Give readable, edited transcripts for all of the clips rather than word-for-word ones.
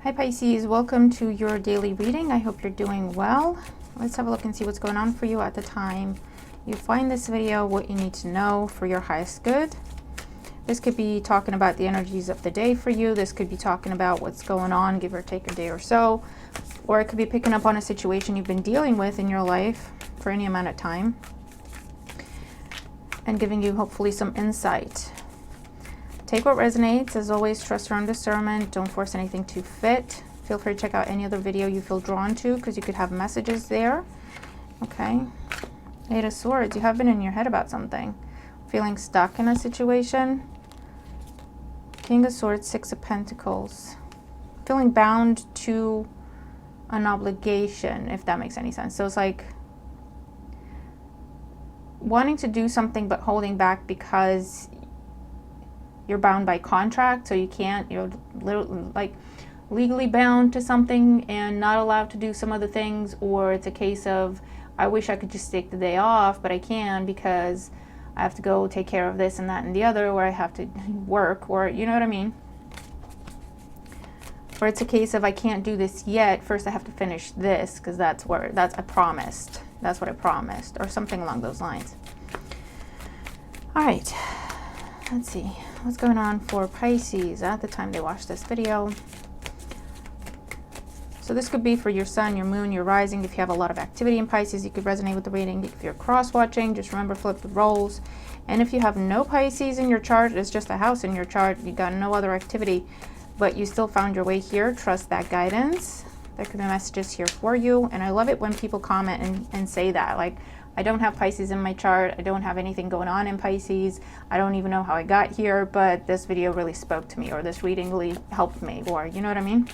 Hi Pisces, welcome to your daily reading. I hope you're doing well. Let's have a look and see what's going on for you at the time you find this video, what you need to know for your highest good. This could be talking about the energies of the day for you. This could be talking about what's going on, give or take a day or so. Or it could be picking up on a situation you've been dealing with in your life for any amount of time and giving you hopefully some insight. Take what resonates. As always, trust your own discernment. Don't force anything to fit. Feel free to check out any other video you feel drawn to because you could have messages there. Okay. Eight of Swords. You have been in your head about something. Feeling stuck in a situation. King of Swords, Six of Pentacles. Feeling bound to an obligation, if that makes any sense. So it's like wanting to do something but holding back because you're bound by contract, so you can't, you're like legally bound to something and not allowed to do some other things. Or it's a case of, I wish I could just take the day off, but I can because I have to go take care of this and that and the other, or I have to work, or you know what I mean. Or it's a case of, I can't do this yet, first I have to finish this because I promised, that's what I promised, or something along those lines. All right, let's see what's going on for Pisces at the time they watch this video. So this could be for your sun, your moon, your rising. If you have a lot of activity in Pisces, you could resonate with the reading. If you're cross-watching, just remember, flip the roles. And if you have no Pisces in your chart, it's just a house in your chart, you got no other activity, but you still found your way here, trust that guidance. There could be messages here for you. And I love it when people comment and say that, like, I don't have Pisces in my chart. I don't have anything going on in Pisces. I don't even know how I got here, but this video really spoke to me, or this reading really helped me, or you know what I mean?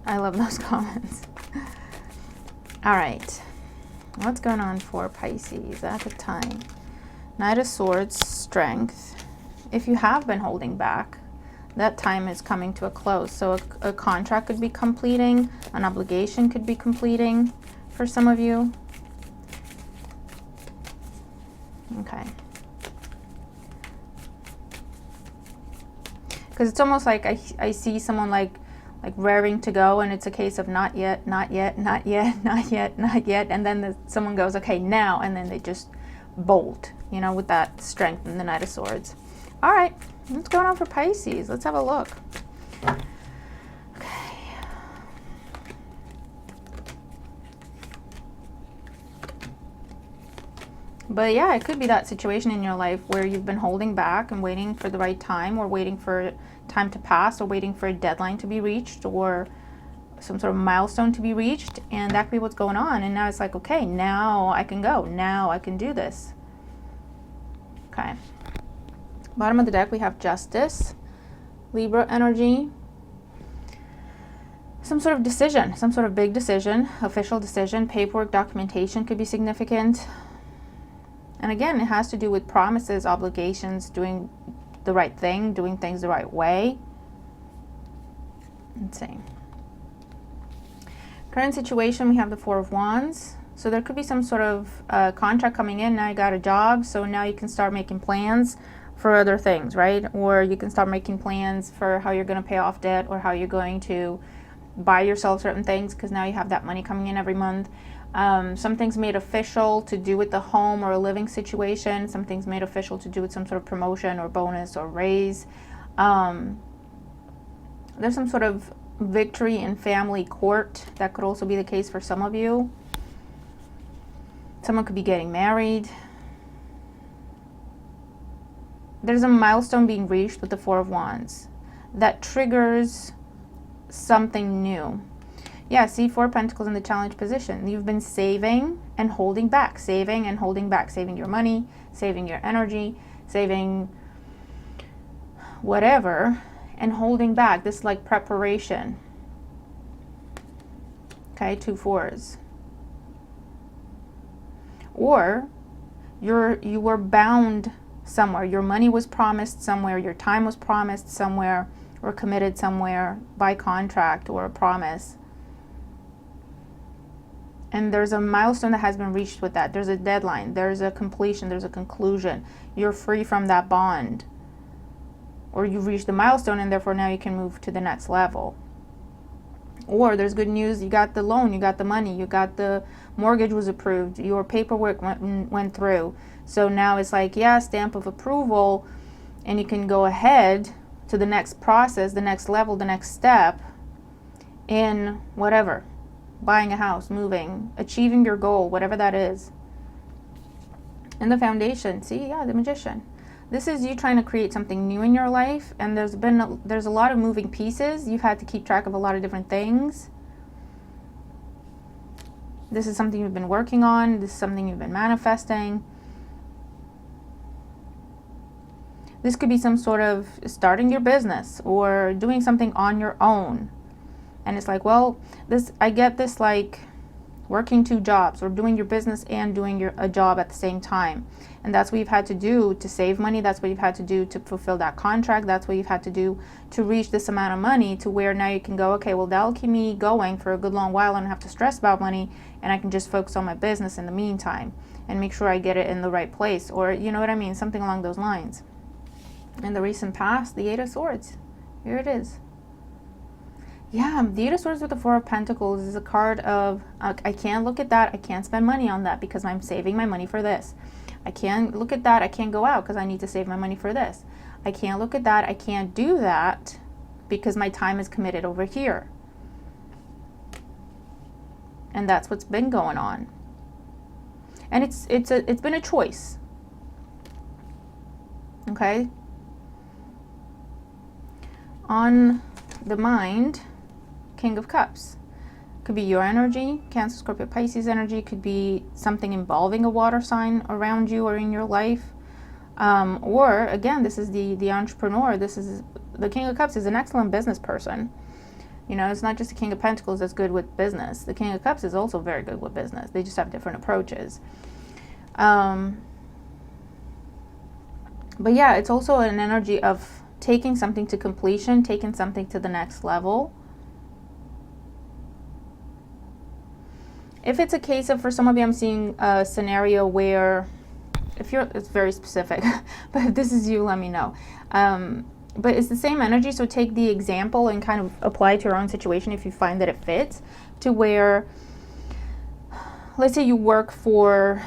I love those comments. All right. What's going on for Pisces at the time? Knight of Swords, Strength. If you have been holding back, that time is coming to a close. So a contract could be completing, an obligation could be completing for some of you. Okay. Because it's almost like I see someone like raring to go, and it's a case of not yet, not yet, not yet, not yet, not yet. And then someone goes, okay, now, and then they just bolt, you know, with that strength in the Knight of Swords. All right, what's going on for Pisces? Let's have a look. Okay. But yeah, it could be that situation in your life where you've been holding back and waiting for the right time, or waiting for time to pass, or waiting for a deadline to be reached, or some sort of milestone to be reached. And that could be what's going on. And now it's like, okay, now I can go. Now I can do this. Okay. Bottom of the deck, we have Justice, Libra energy. Some sort of decision, some sort of big decision, official decision, paperwork, documentation could be significant. And again, it has to do with promises, obligations, doing the right thing, doing things the right way. Let's see. Current situation, we have the Four of Wands. So there could be some sort of contract coming in. Now you got a job, so now you can start making plans for other things, right? Or you can start making plans for how you're going to pay off debt, or how you're going to buy yourself certain things, because now you have that money coming in every month. Something's made official to do with the home or a living situation. Something's made official to do with some sort of promotion or bonus or raise. There's some sort of victory in family court. That could also be the case for some of you. Someone could be getting married. There's a milestone being reached with the Four of Wands that triggers something new. Yeah, see, Four of Pentacles in the challenge position. You've been saving and holding back, saving and holding back, saving your money, saving your energy, saving whatever, and holding back. This is like preparation. Okay, 2 fours. Or you were bound somewhere. Your money was promised somewhere, your time was promised somewhere, or committed somewhere by contract or a promise. And there's a milestone that has been reached with that. There's a deadline, there's a completion, there's a conclusion. You're free from that bond. or you've reached the milestone and therefore now you can move to the next level. Or there's good news, you got the loan, you got the money, you got the mortgage was approved, your paperwork went through. So now it's like, yeah, stamp of approval, and you can go ahead to the next process, the next level, the next step in whatever. Buying a house, moving, achieving your goal, whatever that is. And the foundation, see, yeah, the Magician. This is you trying to create something new in your life, and there's a lot of moving pieces. You've had to keep track of a lot of different things. This is something you've been working on. This is something you've been manifesting. This could be some sort of starting your business or doing something on your own. And it's like, well, I get this, like working 2 jobs or doing your business and doing a job at the same time. And that's what you've had to do to save money. That's what you've had to do to fulfill that contract. That's what you've had to do to reach this amount of money, to where now you can go, okay, well, that'll keep me going for a good long while. I don't have to stress about money, and I can just focus on my business in the meantime and make sure I get it in the right place, or you know what I mean, something along those lines. In the recent past, the 8 of Swords, here it is. Yeah, the 8 of Swords with the 4 of Pentacles is a card of, I can't look at that, I can't spend money on that because I'm saving my money for this. I can't look at that, I can't go out because I need to save my money for this. I can't look at that, I can't do that because my time is committed over here. And that's what's been going on. And it's been a choice. Okay? On the mind, King of Cups. Could be your energy, Cancer, Scorpio, Pisces energy. Could be something involving a water sign around you or in your life. Or, again, this is the entrepreneur. This is the King of Cups is an excellent business person. You know, it's not just the King of Pentacles that's good with business. The King of Cups is also very good with business. They just have different approaches. But yeah, it's also an energy of taking something to completion, taking something to the next level. If it's a case of, for some of you, I'm seeing a scenario where, it's very specific, but if this is you, let me know. But it's the same energy, so take the example and kind of apply it to your own situation if you find that it fits, to where, let's say you work for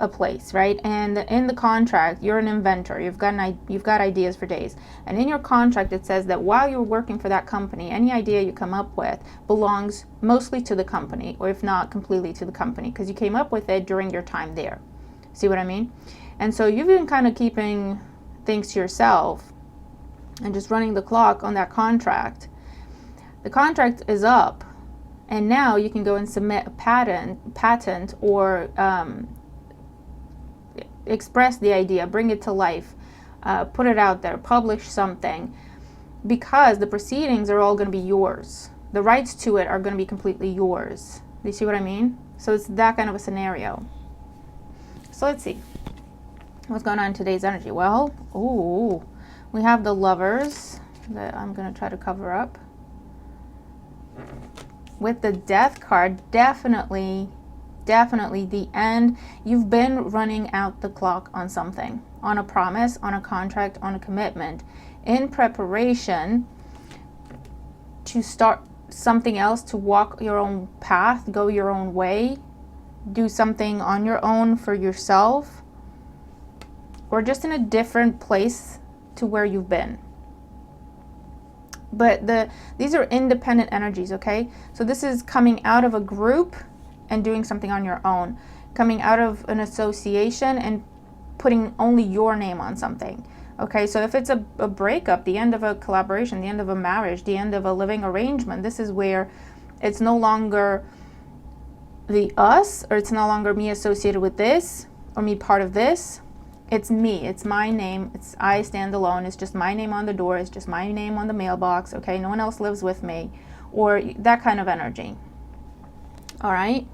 a place, right? And in the contract, you're an inventor. You've got ideas for days. And in your contract, it says that while you're working for that company, any idea you come up with belongs mostly to the company, or if not completely to the company, because you came up with it during your time there. See what I mean? And so you've been kind of keeping things to yourself and just running the clock on that contract. The contract is up, and now you can go and submit a patent or express the idea, bring it to life, put it out there, publish something, because the proceedings are all going to be yours. The rights to it are going to be completely yours. Do you see what I mean? So it's that kind of a scenario. So let's see what's going on in today's energy. Well, we have the Lovers that I'm going to try to cover up. With the Death card, definitely the end. You've been running out the clock on something, on a promise, on a contract, on a commitment, in preparation to start something else, to walk your own path, go your own way, do something on your own for yourself, or just in a different place to where you've been. But these are independent energies, okay? So this is coming out of a group and doing something on your own, coming out of an association and putting only your name on something. Okay, so if it's a breakup, the end of a collaboration, the end of a marriage, the end of a living arrangement, this is where it's no longer the us, or it's no longer me associated with this, or me part of this. It's me, it's my name, it's I stand alone, it's just my name on the door, it's just my name on the mailbox, okay? No one else lives with me, or that kind of energy. All right?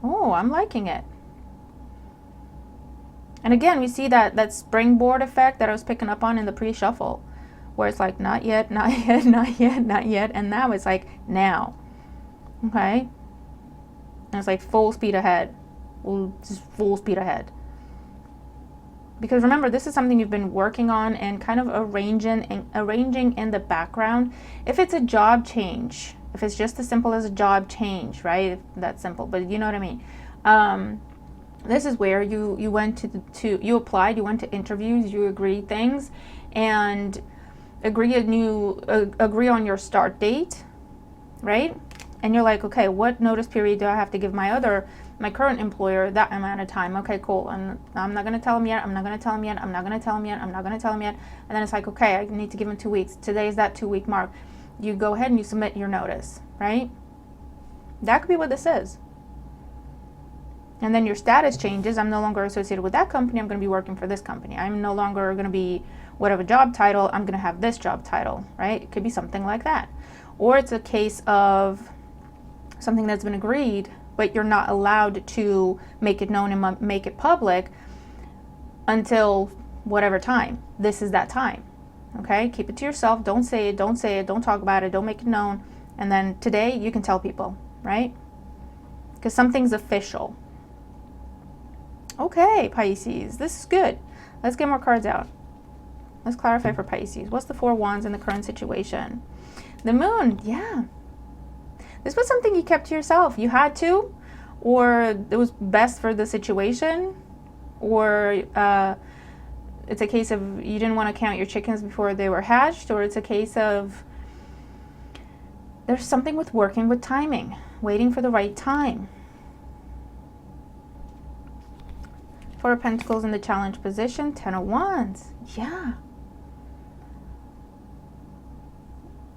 Oh, I'm liking it. And again, we see that springboard effect that I was picking up on in the pre-shuffle, where it's like, not yet, not yet, not yet, not yet, and now it's like, now. Okay? And it's like full speed ahead. Just full speed ahead. Because remember, this is something you've been working on and kind of arranging in the background. If it's a job change, if it's just as simple as a job change, right? That's simple, but you know what I mean. This is where you went you applied, you went to interviews, you agreed things, and agree on your start date, right? And you're like, okay, what notice period do I have to give my current employer? That amount of time. Okay, cool. I'm not going to tell him yet. I'm not going to tell him yet. I'm not going to tell him yet. I'm not going to tell him yet. And then it's like, okay, I need to give him 2 weeks. Today is that 2-week mark. You go ahead and you submit your notice, right? That could be what this is. And then your status changes. I'm no longer associated with that company. I'm going to be working for this company. I'm no longer going to be whatever job title. I'm going to have this job title, right? It could be something like that. Or it's a case of something that's been agreed, but you're not allowed to make it known and make it public until whatever time. This is that time. Okay? Keep it to yourself. Don't say it. Don't talk about it. Don't make it known. And then today you can tell people, right? Because something's official. Okay, Pisces. This is good. Let's get more cards out. Let's clarify for Pisces. What's the 4 Wands in the current situation? The Moon. Yeah. This was something you kept to yourself. You had to, or it was best for the situation, or it's a case of you didn't want to count your chickens before they were hatched, or it's a case of there's something with working with timing, waiting for the right time. 4 of Pentacles in the challenge position, 10 of Wands. Yeah.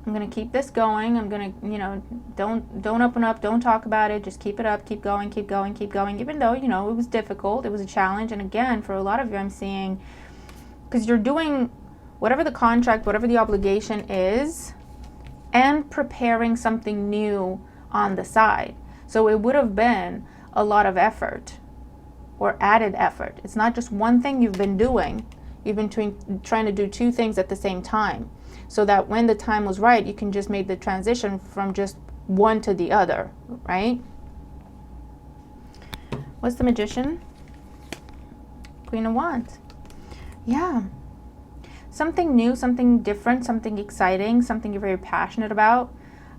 I'm going to keep this going. I'm going to, don't open up, don't talk about it. Just keep it up, keep going, keep going, keep going. Even though, it was difficult, it was a challenge. And again, for a lot of you, I'm seeing, because you're doing whatever the contract, whatever the obligation is, and preparing something new on the side. So it would have been a lot of effort or added effort. It's not just one thing you've been doing. You've been trying to do 2 things at the same time, so that when the time was right, you can just make the transition from just one to the other, right? What's the Magician? Queen of Wands. Yeah. Something new, something different, something exciting, something you're very passionate about,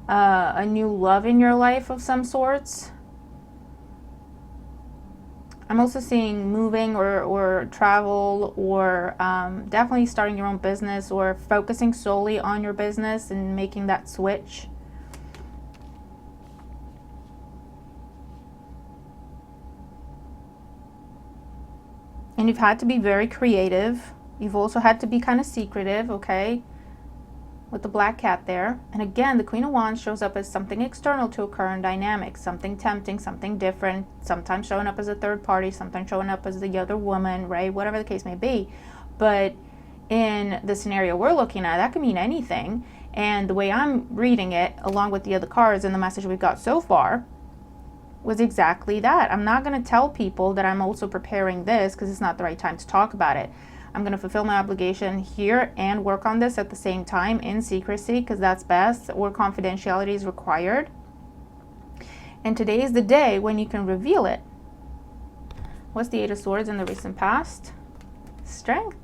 a new love in your life of some sorts. I'm also seeing moving or travel, or definitely starting your own business, or focusing solely on your business and making that switch. And you've had to be very creative. You've also had to be kind of secretive, okay? With the black cat there. And again, the Queen of Wands shows up as something external to a current dynamic, something tempting, something different, sometimes showing up as a third party, sometimes showing up as the other woman, right? Whatever the case may be. But in the scenario we're looking at, that could mean anything. And the way I'm reading it, along with the other cards and the message we've got so far, was exactly that. I'm not going to tell people that I'm also preparing this because it's not the right time to talk about it. I'm going to fulfill my obligation here and work on this at the same time in secrecy, because that's best, or confidentiality is required. And today is the day when you can reveal it. What's the 8 of Swords in the recent past? Strength.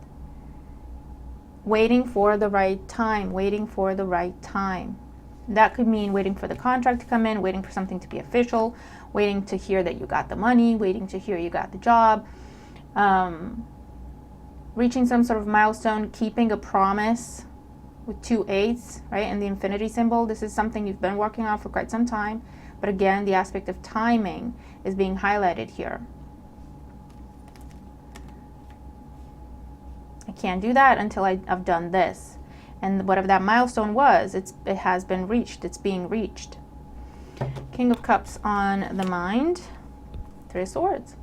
Waiting for the right time, waiting for the right time. That could mean waiting for the contract to come in, waiting for something to be official, waiting to hear that you got the money, waiting to hear you got the job. Reaching some sort of milestone, keeping a promise with 2 8s, right? And the infinity symbol. This is something you've been working on for quite some time. But again, the aspect of timing is being highlighted here. I can't do that until I've done this. And whatever that milestone was, it has been reached. It's being reached. King of Cups on the mind. 3 of Swords.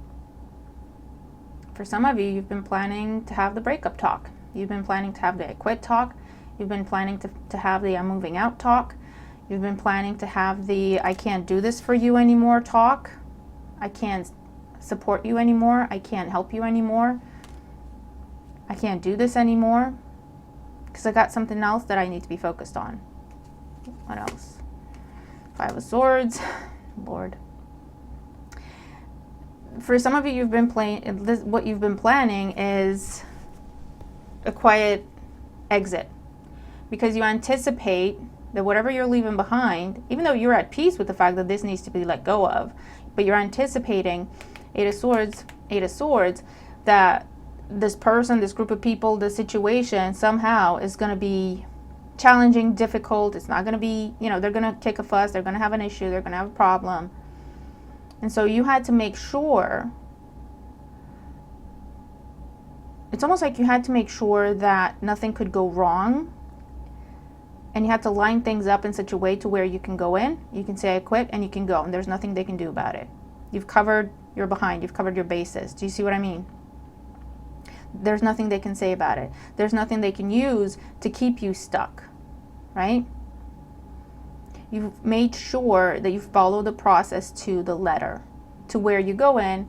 For some of you, you've been planning to have the breakup talk. You've been planning to have the I quit talk. You've been planning to have the I'm moving out talk. You've been planning to have the I can't do this for you anymore talk. I can't support you anymore. I can't help you anymore. I can't do this anymore because I got something else that I need to be focused on. What else? 5 of Swords. Lord. for some of you, you've been what you've been planning is a quiet exit, because you anticipate that whatever you're leaving behind, even though you're at peace with the fact that this needs to be let go of, but you're anticipating Eight of Swords, that this person, this group of people, this situation somehow is going to be challenging, difficult. It's not going to be, they're going to kick a fuss, they're going to have an issue, they're going to have a problem. And so you had to make sure, it's almost like you had to make sure that nothing could go wrong. And you have to line things up in such a way to where you can go in, you can say I quit, and you can go, and there's nothing they can do about it. You've covered your behind, you've covered your bases. Do you see what I mean? There's nothing they can say about it. There's nothing they can use to keep you stuck, right? You've made sure that you follow the process to the letter, to where you go in,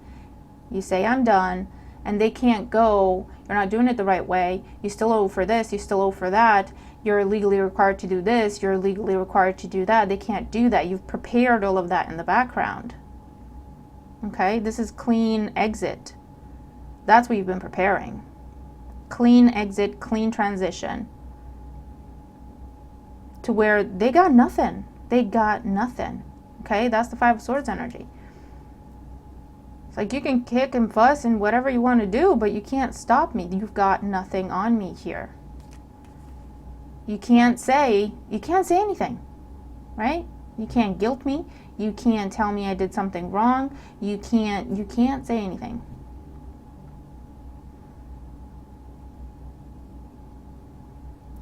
you say I'm done, and they can't go, you're not doing it the right way, you still owe for this, you still owe for that, you're legally required to do this, you're legally required to do that. They can't do that. You've prepared all of that in the background. Okay, this is clean exit. That's what you've been preparing. Clean exit, clean transition. To where they got nothing. They got nothing. Okay, that's the Five of Swords energy. It's like you can kick and fuss and whatever you want to do, but you can't stop me. You've got nothing on me here. You can't say anything, right? You can't guilt me. You can't tell me I did something wrong. You can't say anything.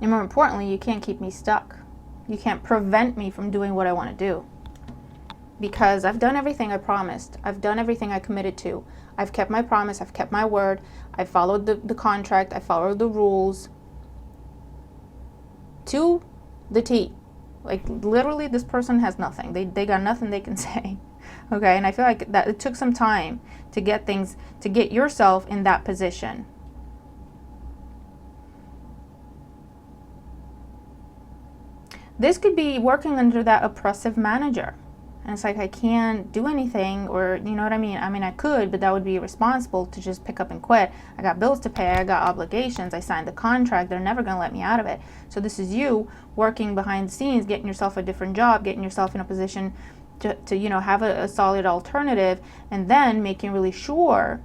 And more importantly, you can't keep me stuck. You can't prevent me from doing what I want to do. Because I've done everything I promised. I've done everything I committed to. I've kept my promise. I've kept my word. I followed the contract. I followed the rules to the T. Like literally this person has nothing. They got nothing they can say. Okay, and I feel like that it took some time to get yourself in that position. This could be working under that oppressive manager. And it's like, I can't do anything, or you know what I mean? I mean, I could, but that would be irresponsible to just pick up and quit. I got bills to pay, I got obligations, I signed the contract, they're never going to let me out of it. So this is you working behind the scenes, getting yourself a different job, getting yourself in a position to have a solid alternative, and then making really sure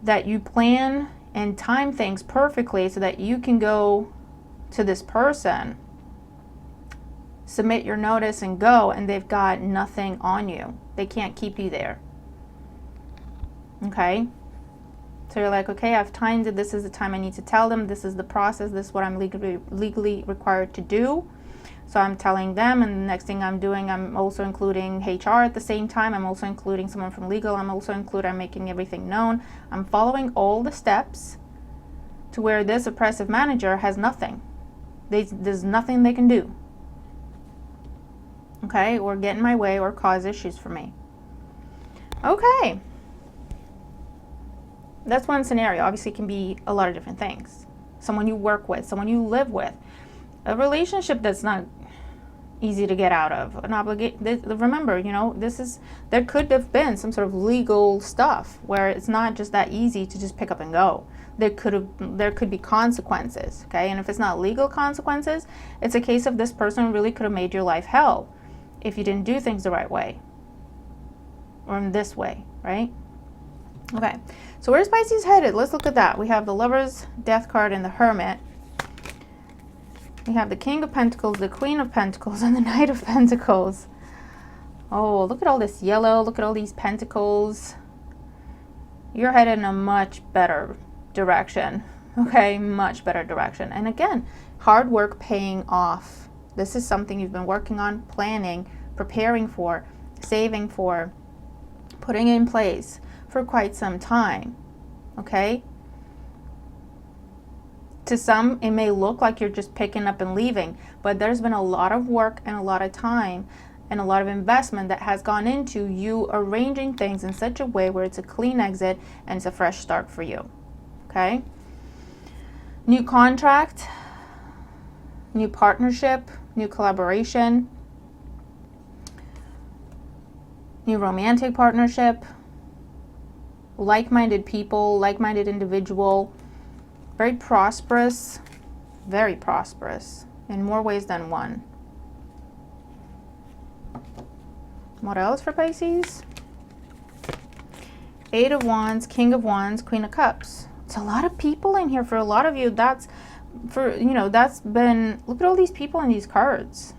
that you plan and time things perfectly so that you can go to this person, submit your notice and go, and they've got nothing on you. They can't keep you there. Okay? So you're like, okay, I've timed it. This is the time I need to tell them. This is the process. This is what I'm legally required to do. So I'm telling them, and the next thing I'm doing, I'm also including HR at the same time. I'm also including someone from legal. I'm making everything known. I'm following all the steps to where this oppressive manager has nothing. There's nothing they can do. Okay, or get in my way or cause issues for me. Okay. That's one scenario. Obviously, it can be a lot of different things. Someone you work with, someone you live with. A relationship that's not easy to get out of. An obligation. Remember, there could have been some sort of legal stuff where it's not just that easy to just pick up and go. There could be consequences, okay? And if it's not legal consequences, it's a case of this person really could have made your life hell if you didn't do things the right way or in this way, right? Okay, so where's Pisces headed? Let's look at that. We have the Lover's, Death card, and the Hermit. We have the King of Pentacles, the Queen of Pentacles, and the Knight of Pentacles. Oh, look at all this yellow. Look at all these pentacles. You're headed in a much better direction. Okay, much better direction. And again, hard work paying off. This is something you've been working on, planning, preparing for, saving for, putting in place for quite some time. Okay? To some, it may look like you're just picking up and leaving, but there's been a lot of work and a lot of time and a lot of investment that has gone into you arranging things in such a way where it's a clean exit and it's a fresh start for you. Okay? New contract, new partnership, new collaboration. new romantic partnership, like-minded people, like-minded individual, very prosperous in more ways than one. What else for Pisces? Eight of Wands, King of Wands, Queen of Cups. It's a lot of people in here. For a lot of you, that's for, you know, that's been, look at all these people in these cards.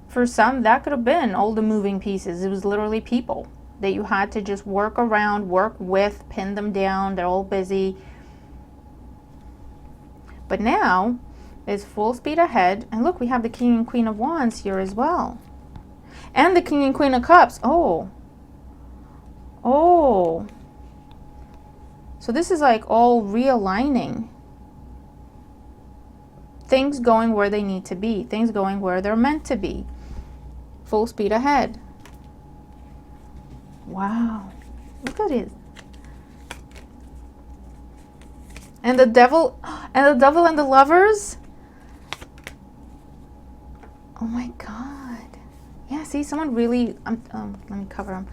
For some, that could have been all the moving pieces. It was literally people that you had to just work around, work with, pin them down. They're all busy. But now it's full speed ahead. And look, we have the King and Queen of Wands here as well. And the King and Queen of Cups. Oh. So this is like all realigning. Things going where they need to be. Things going where they're meant to be. Full speed ahead. Wow. Look at it. And the devil and the lovers. Oh my God. Yeah, see, someone really, let me cover them.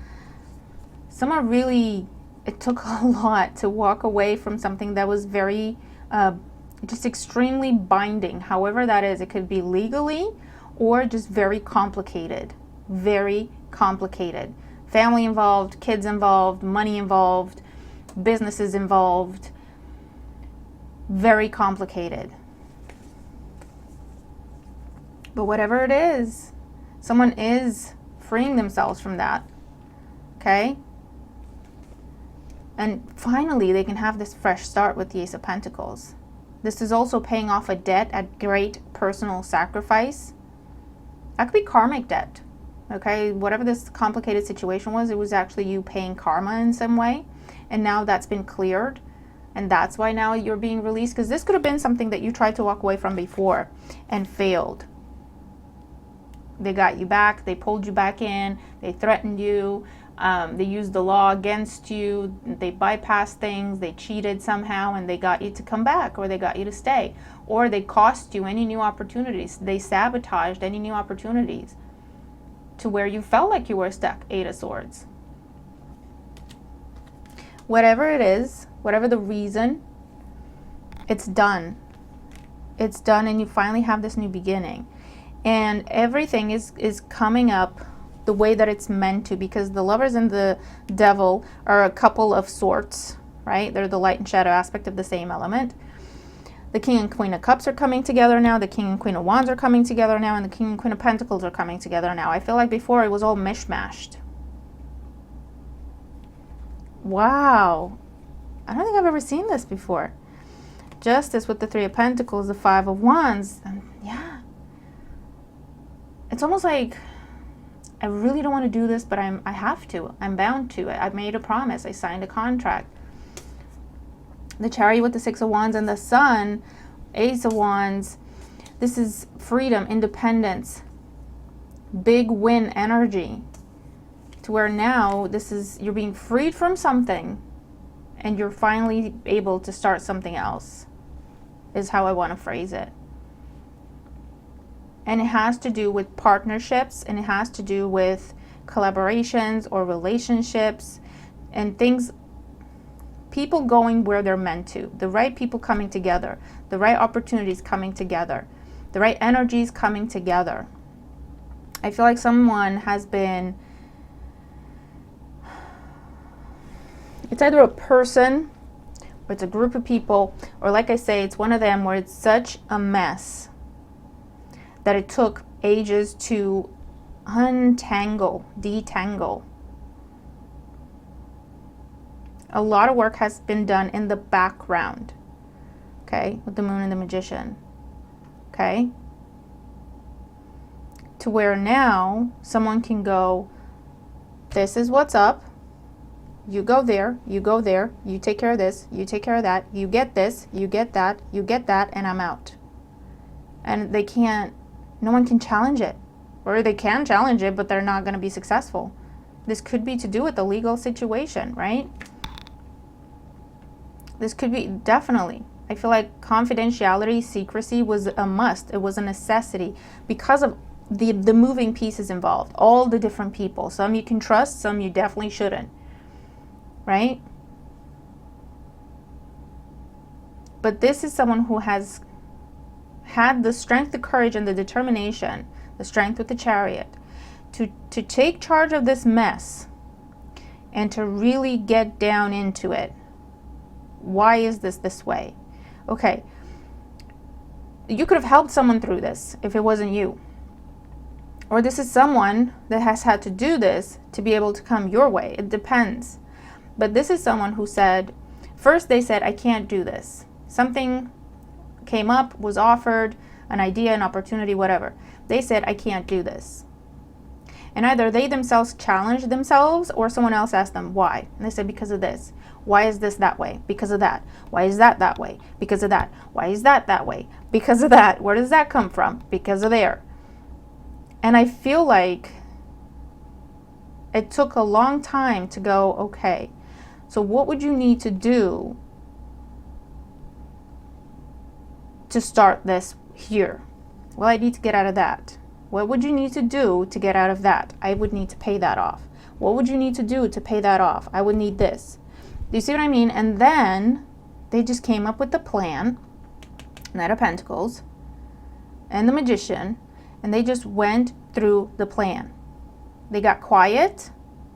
Someone really, it took a lot to walk away from something that was very, just extremely binding. However that is, it could be legally or just very complicated. Very complicated. Family involved, kids involved, money involved, businesses involved. Very complicated. But whatever it is, someone is freeing themselves from that. Okay? And finally, they can have this fresh start with the Ace of Pentacles. This is also paying off a debt at great personal sacrifice. That could be karmic debt. Okay? Whatever this complicated situation was, it was actually you paying karma in some way. And now that's been cleared. And that's why now you're being released. Because this could have been something that you tried to walk away from before and failed. They got you back. They pulled you back in. They threatened you. They used the law against you. They bypassed things. They cheated somehow and they got you to come back, or they got you to stay, or they cost you any new opportunities. They sabotaged any new opportunities to where you felt like you were stuck. Eight of Swords. Whatever it is, whatever the reason, it's done. It's done, and you finally have this new beginning. And everything is coming up the way that it's meant to, because the Lovers and the Devil are a couple of sorts, right? They're the light and shadow aspect of the same element. The King and Queen of Cups are coming together now. The King and Queen of Wands are coming together now. And the King and Queen of Pentacles are coming together now. I feel like before it was all mishmashed. Wow. I don't think I've ever seen this before. Justice with the Three of Pentacles, the Five of Wands. And yeah. It's almost like I really don't want to do this, but I have to. I'm bound to. I've made a promise. I signed a contract. The Chariot with the Six of Wands and the Sun, Ace of Wands. This is freedom, independence, big win energy. To where now this is, you're being freed from something and you're finally able to start something else, is how I want to phrase it. And it has to do with partnerships, and it has to do with collaborations or relationships and things, people going where they're meant to, the right people coming together, the right opportunities coming together, the right energies coming together. I feel like someone has been, it's either a person or it's a group of people, or like I say, it's one of them where it's such a mess that it took ages to untangle, detangle. A lot of work has been done in the background, okay, with the Moon and the Magician, okay? To where now someone can go, this is what's up, you go there, you go there, you take care of this, you take care of that, you get this, you get that, you get that, and I'm out. And they can't, no one can challenge it. Or they can challenge it, but they're not going to be successful. This could be to do with the legal situation, right? This could be, definitely. I feel like confidentiality, secrecy was a must. It was a necessity because of the moving pieces involved, all the different people. Some you can trust, some you definitely shouldn't, right? But this is someone who has had the strength, the courage, and the determination, the strength with the Chariot, to take charge of this mess and to really get down into it. Why is this way? Okay, you could have helped someone through this if it wasn't you. Or this is someone that has had to do this to be able to come your way. It depends. But this is someone who said, first they said, I can't do this. Something came up, was offered, an idea, an opportunity, whatever. They said, I can't do this. And either they themselves challenged themselves or someone else asked them why. And they said, because of this. Why is this that way? Because of that. Why is that that way? Because of that. Why is that that way? Because of that. Where does that come from? Because of there. And I feel like it took a long time to go, okay, so what would you need to do to start this here? Well, I need to get out of that. What would you need to do to get out of that? I would need to pay that off. What would you need to do to pay that off? I would need this. Do you see what I mean? And then they just came up with the plan, Knight of Pentacles, and the Magician, and they just went through the plan. They got quiet,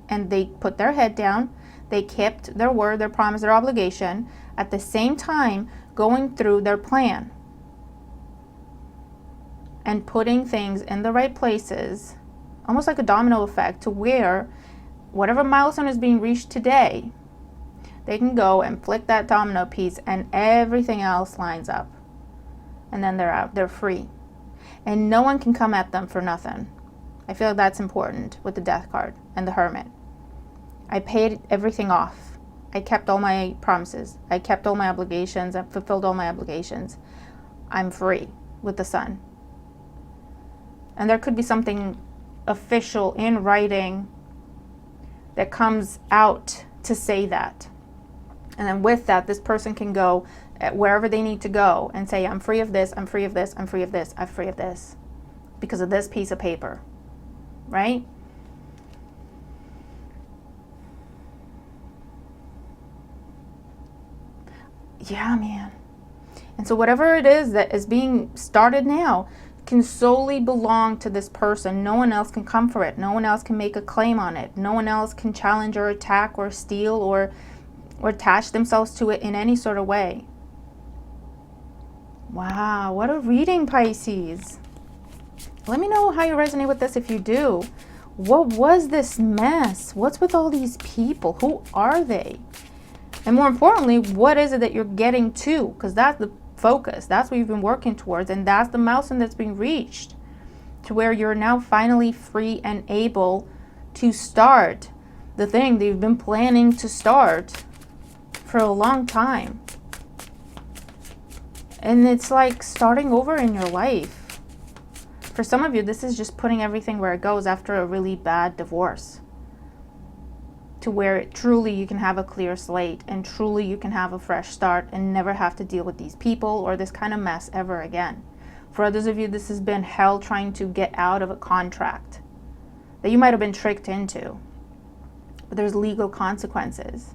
and they put their head down. They kept their word, their promise, their obligation, at the same time going through their plan and putting things in the right places, almost like a domino effect, to where whatever milestone is being reached today, they can go and flick that domino piece and everything else lines up. And then they're out, they're free. And no one can come at them for nothing. I feel like that's important with the Death card and the Hermit. I paid everything off. I kept all my promises. I kept all my obligations. I fulfilled all my obligations. I'm free with the Sun. And there could be something official in writing that comes out to say that. And then with that, this person can go wherever they need to go and say, I'm free of this, I'm free of this, I'm free of this, I'm free of this, because of this piece of paper, right? Yeah, man. And so whatever it is that is being started now can solely belong to this person. No one else can come for it. No one else can make a claim on it. No one else can challenge or attack or steal or attach themselves to it in any sort of way. Wow, what a reading, Pisces. Let me know how you resonate with this if you do. What was this mess? What's with all these people? Who are they? And more importantly, what is it that you're getting to? Because that's the focus. That's what you've been working towards. And that's the milestone that's being reached, to where you're now finally free and able to start the thing that you've been planning to start for a long time. And it's like starting over in your life. For some of you, this is just putting everything where it goes after a really bad divorce, to where truly you can have a clear slate and truly you can have a fresh start and never have to deal with these people or this kind of mess ever again. For others of you, this has been hell trying to get out of a contract that you might have been tricked into, but there's legal consequences,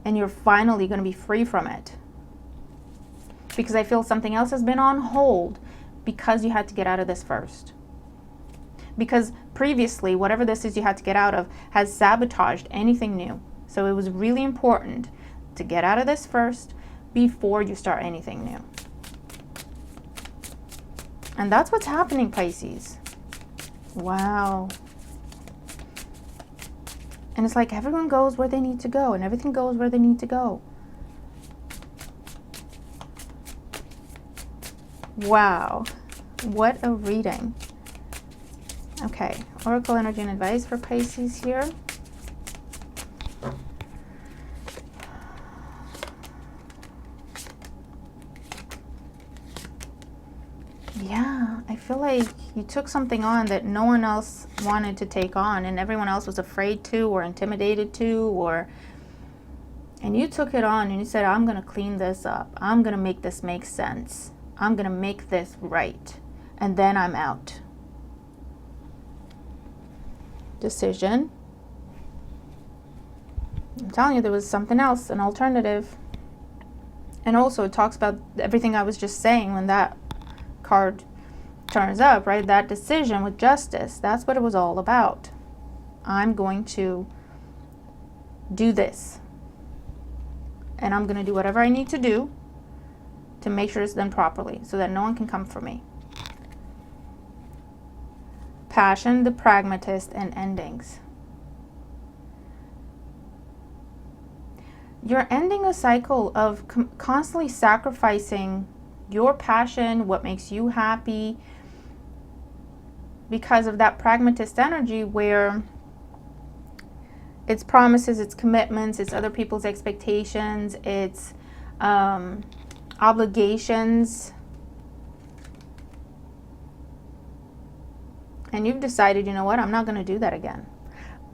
and you're finally going to be free from it. Because I feel something else has been on hold because you had to get out of this first. Because previously, whatever this is you had to get out of has sabotaged anything new. So it was really important to get out of this first before you start anything new. And that's what's happening, Pisces. Wow. And it's like everyone goes where they need to go and everything goes where they need to go. Wow. What a reading. Okay, Oracle energy and advice for Pisces here. Yeah, I feel like you took something on that no one else wanted to take on and everyone else was afraid to or intimidated to, and you took it on and you said, I'm going to clean this up. I'm going to make this make sense. I'm going to make this right. And then I'm out. decision. I'm telling you, there was something else, an alternative. And also it talks about everything I was just saying when that card turns up, right? That decision with justice, that's what it was all about. I'm going to do this. And I'm going to do whatever I need to do to make sure it's done properly so that no one can come for me. Passion, the pragmatist, and endings. You're ending a cycle of constantly sacrificing your passion, what makes you happy, because of that pragmatist energy where it's promises, it's commitments, it's other people's expectations, it's obligations. And you've decided, you know what, I'm not going to do that again.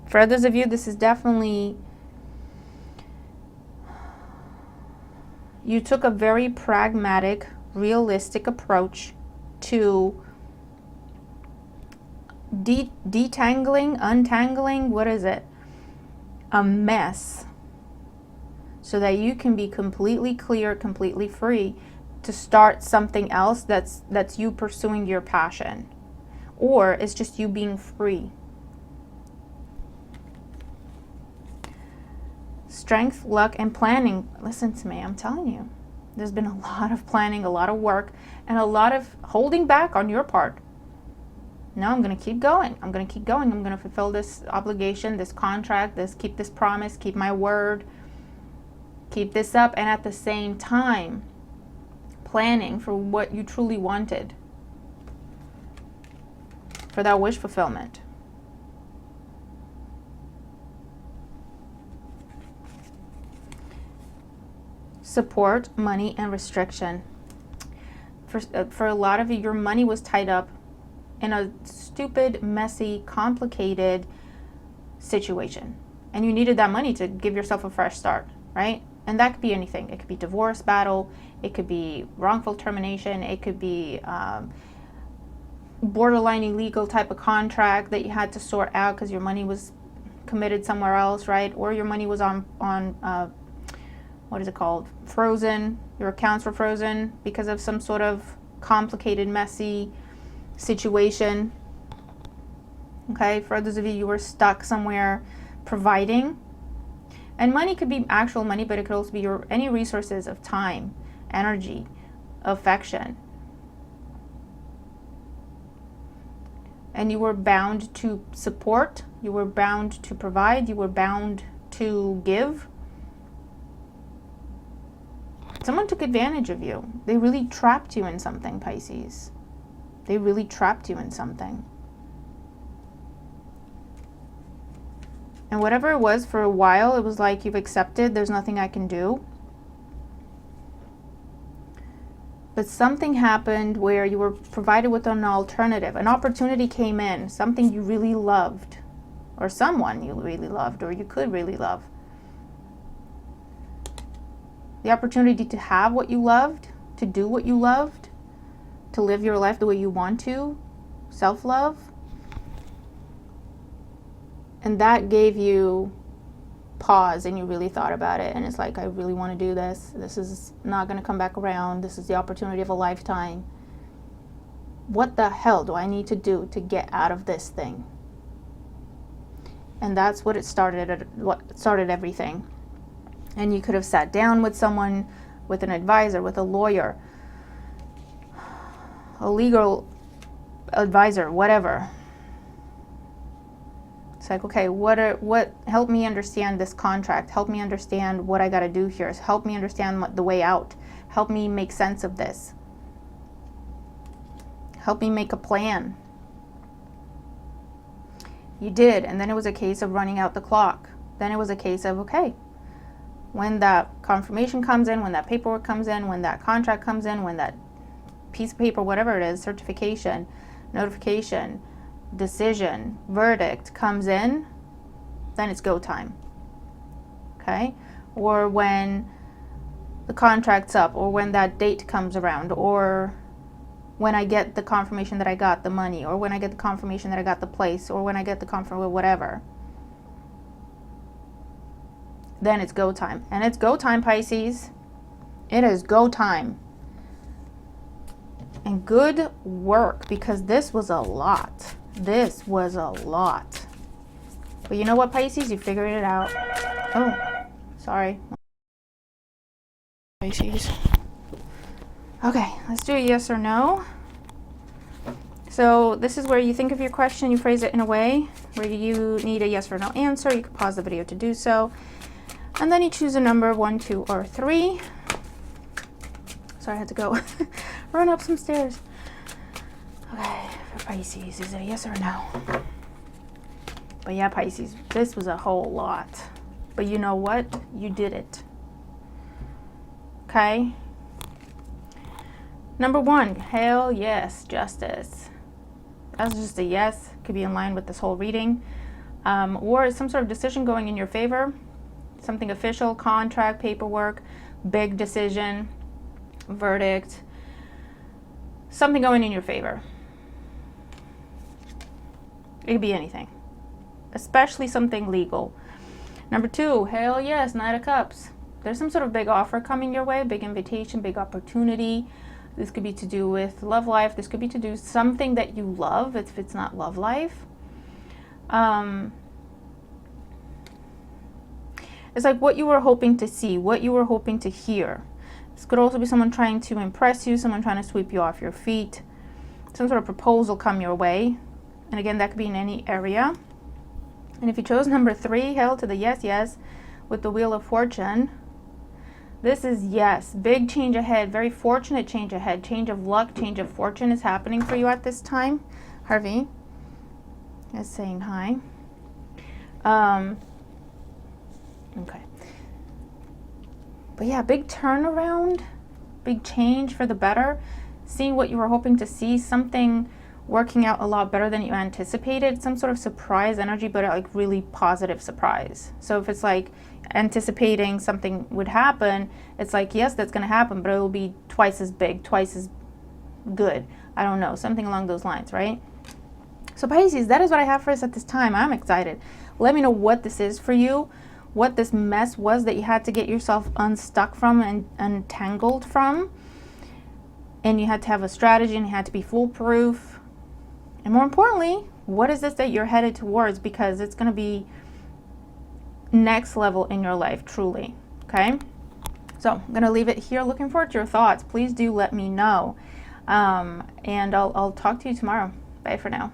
For others of you, this is definitely, you took a very pragmatic, realistic approach to detangling, untangling, what is it? A mess. So that you can be completely clear, completely free to start something else that's you pursuing your passion. Or it's just you being free. Strength, luck, and planning. Listen to me, I'm telling you. There's been a lot of planning, a lot of work, and a lot of holding back on your part. No, I'm going to keep going. I'm going to keep going. I'm going to fulfill this obligation, this contract, keep this promise, keep my word, keep this up. And at the same time, planning for what you truly wanted, for that wish fulfillment. Support, money, and restriction. For a lot of you, your money was tied up in a stupid, messy, complicated situation. And you needed that money to give yourself a fresh start, right? And that could be anything. It could be divorce battle. It could be wrongful termination. It could be borderline illegal type of contract that you had to sort out because your money was committed somewhere else, right? Or your money was on what is it called? Frozen. Your accounts were frozen because of some sort of complicated, messy situation. Okay, for others of you, you were stuck somewhere providing. And money could be actual money, but it could also be any resources of time, energy, affection. And you were bound to support, you were bound to provide, you were bound to give. Someone took advantage of you. They really trapped you in something, Pisces. They really trapped you in something. And whatever it was, for a while, it was like you've accepted, there's nothing I can do. But something happened where you were provided with an alternative. An opportunity came in, something you really loved, or someone you really loved, or you could really love. The opportunity to have what you loved, to do what you loved, to live your life the way you want to, self-love. And that gave you pause and you really thought about it. And it's like, I really want to do this. This is not going to come back around. This is the opportunity of a lifetime. What the hell do I need to do to get out of this thing? And that's what what started everything. And you could have sat down with someone, with an advisor, with a lawyer, a legal advisor, whatever. It's like, okay, what help me understand this contract, help me understand what I got to do here, help me understand the way out, help me make sense of this, help me make a plan. You did, and then it was a case of running out the clock. Then it was a case of, okay, when that confirmation comes in, when that paperwork comes in, when that contract comes in, when that piece of paper, whatever it is, certification, notification, decision, verdict comes in, then it's go time. Okay? Or when the contract's up, or when that date comes around, or when I get the confirmation that I got the money, or when I get the confirmation that I got the place, or when I get the confirmation, whatever. Then it's go time. And it's go time, Pisces. It is go time. And good work, because this was a lot. This was a lot. But you know what, Pisces? You figured it out. Oh, sorry. Pisces. Okay, let's do a yes or no. So this is where you think of your question, you phrase it in a way where you need a yes or no answer. You can pause the video to do so. And then you choose a number, 1, 2, or 3. Sorry, I had to go run up some stairs. Okay, for Pisces, is it a yes or a no? But yeah, Pisces, this was a whole lot. But you know what? You did it. Okay? Number 1, hell yes, justice. That's just a yes. Could be in line with this whole reading. Or some sort of decision going in your favor. Something official, contract, paperwork, big decision, verdict. Something going in your favor. It could be anything. Especially something legal. Number 2, hell yes, Knight of Cups. There's some sort of big offer coming your way, big invitation, big opportunity. This could be to do with love life. This could be to do something that you love, if it's not love life. It's like what you were hoping to see, what you were hoping to hear. This could also be someone trying to impress you, someone trying to sweep you off your feet. Some sort of proposal come your way. And again, that could be in any area. And if you chose number 3, hell to the yes, yes, with the Wheel of Fortune, this is yes, big change ahead, very fortunate change ahead, change of luck, change of fortune is happening for you at this time. Harvey is saying hi. Okay. But yeah, big turnaround, big change for the better, seeing what you were hoping to see, something working out a lot better than you anticipated, some sort of surprise energy, but like really positive surprise. So if it's like anticipating something would happen, it's like, yes, that's going to happen, but it will be twice as big, twice as good. I don't know, something along those lines, right? So Pisces, that is what I have for us at this time. I'm excited. Let me know what this is for you, what this mess was that you had to get yourself unstuck from and untangled from. And you had to have a strategy and you had to be foolproof. And more importantly, what is this that you're headed towards? Because it's going to be next level in your life, truly. Okay? So I'm going to leave it here. Looking forward to your thoughts. Please do let me know. And I'll talk to you tomorrow. Bye for now.